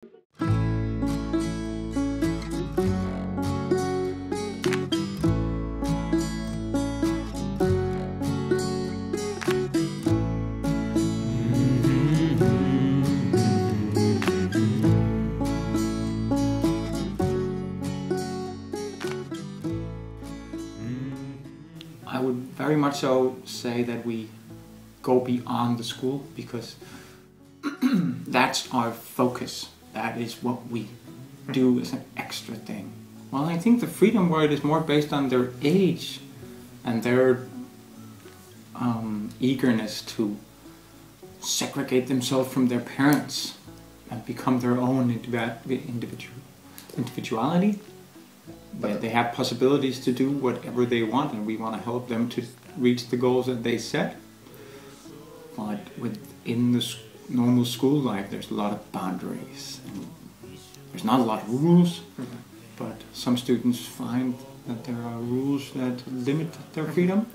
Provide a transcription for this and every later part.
I would very much so say that we go beyond the school, because that's our focus. That is what we do as an extra thing. Well, I think the freedom word is more based on their age and their eagerness to segregate themselves from their parents and become their own individuality. But they have possibilities to do whatever they want, and we want to help them to reach the goals that they set. But within the normal school life, there's a lot of boundaries. And there's not a lot of rules, but some students find that there are rules that limit their freedom.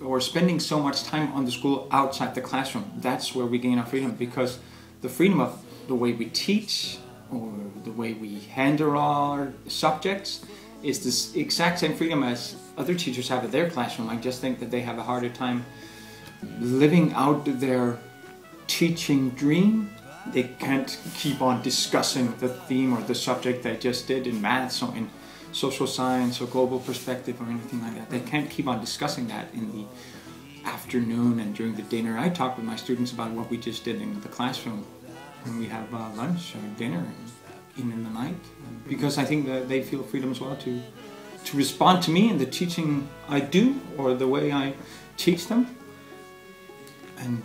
Or spending so much time on the school outside the classroom, that's where we gain our freedom, because the freedom of the way we teach or the way we handle our subjects is this exact same freedom as other teachers have at their classroom. I just think that they have a harder time living out their teaching dream. They can't keep on discussing the theme or the subject they just did in maths or in social science or global perspective or anything like that. They can't keep on discussing that in the afternoon and during the dinner. I talk with my students about what we just did in the classroom when we have lunch or dinner, even in the night, because I think that they feel freedom as well to respond to me in the teaching I do or the way I teach them. And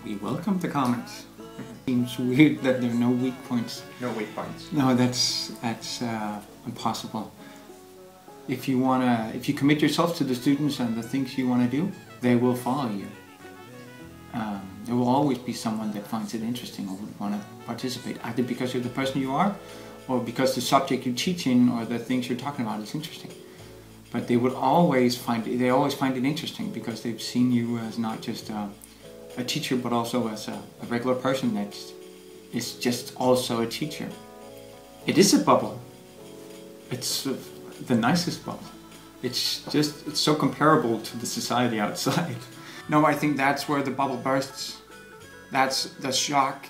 we welcome the comments. Seems weird that there are no weak points. No weak points. No, that's impossible. If you commit yourself to the students and the things you want to do, they will follow you. There will always be someone that finds it interesting or would want to participate, either because you're the person you are, or because the subject you teach in or the things you're talking about is interesting. But they always find it interesting because they've seen you as not just a teacher, but also as a regular person that is just also a teacher. It is a bubble. It's the nicest bubble. It's so comparable to the society outside. No, I think that's where the bubble bursts. That's the shock,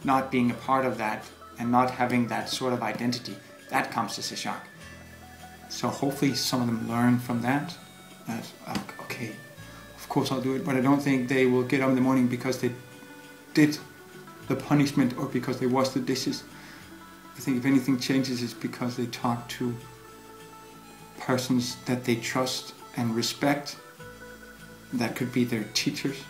not being a part of that and not having that sort of identity. That comes as a shock. So hopefully some of them learn from that. Okay, of course I'll do it, but I don't think they will get up in the morning because they did the punishment or because they washed the dishes. I think if anything changes, it's because they talk to persons that they trust and respect. That could be their teachers.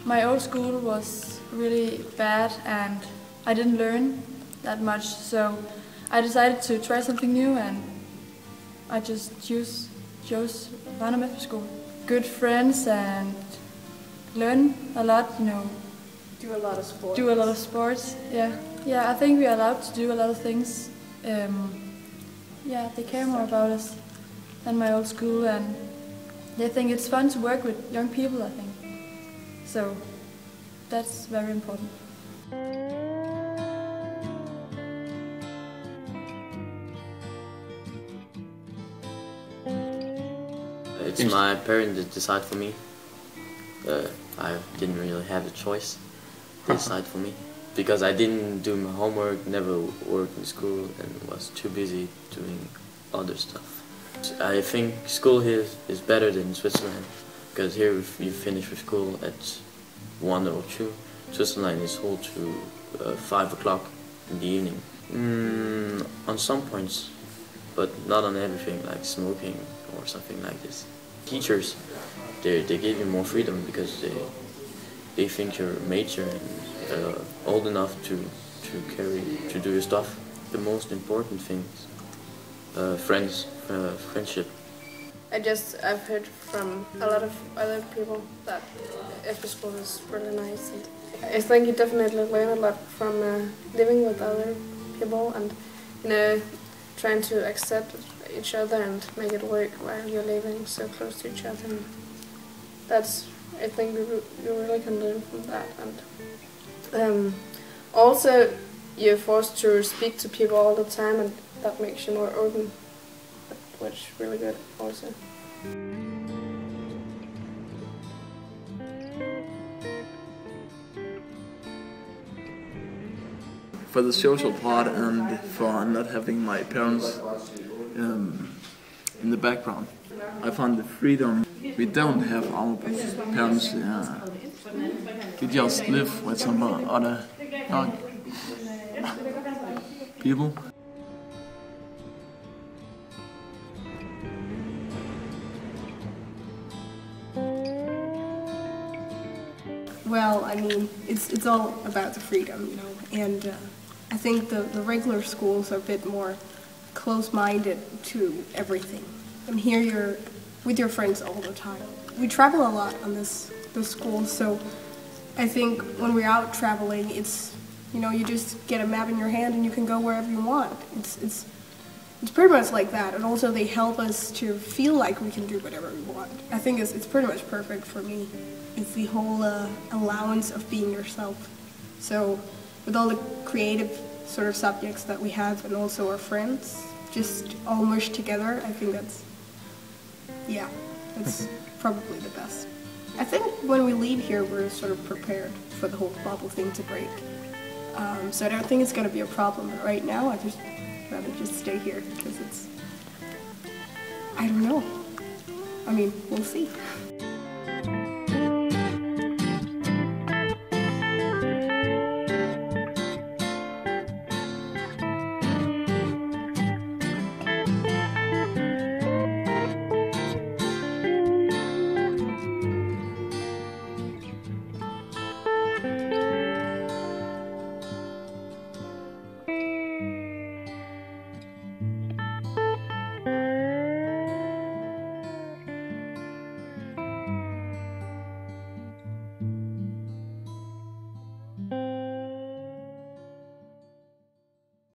My old school was really bad and I didn't learn that much, so I decided to try something new and I just chose Ranum Efterskole. Good friends and learn a lot, you know. Do a lot of sports. Do a lot of sports, yeah. Yeah, I think we are allowed to do a lot of things. Yeah, they care more about us than my old school, and they think it's fun to work with young people, I think. So that's very important. It's my parents that decide for me. I didn't really have a choice. They decide for me. Because I didn't do my homework, never worked in school, and was too busy doing other stuff. I think school here is better than Switzerland, because here you finish with school at 1 or 2. Switzerland is whole to 5 o'clock in the evening. On some points, but not on everything, like smoking or something like this. Teachers, they give you more freedom because they think you're mature and old enough to do your stuff. The most important things, friendship. I've heard from a lot of other people that Efterskole is really nice, and I think you definitely learn a lot from living with other people and trying to accept each other and make it work while you're living so close to each other. And that's, I think you really can learn from that. And also you're forced to speak to people all the time, and that makes you more open, which is really good also. For the social part and for not having my parents in the background, I found the freedom. We don't have our parents. We just live with some other young people. Well, I mean, it's all about the freedom, you know, and I think the regular schools are a bit more close-minded to everything. And here you're with your friends all the time. We travel a lot on this school, so I think when we're out traveling, it's, you know, you just get a map in your hand and you can go wherever you want. It's pretty much like that, and also they help us to feel like we can do whatever we want. I think it's pretty much perfect for me. It's the whole allowance of being yourself. So with all the creative sort of subjects that we have and also our friends, just all mushed together, I think that's probably the best. I think when we leave here, we're sort of prepared for the whole bubble thing to break. So I don't think it's going to be a problem. But right now, I just rather just stay here because it's, I don't know. I mean, we'll see.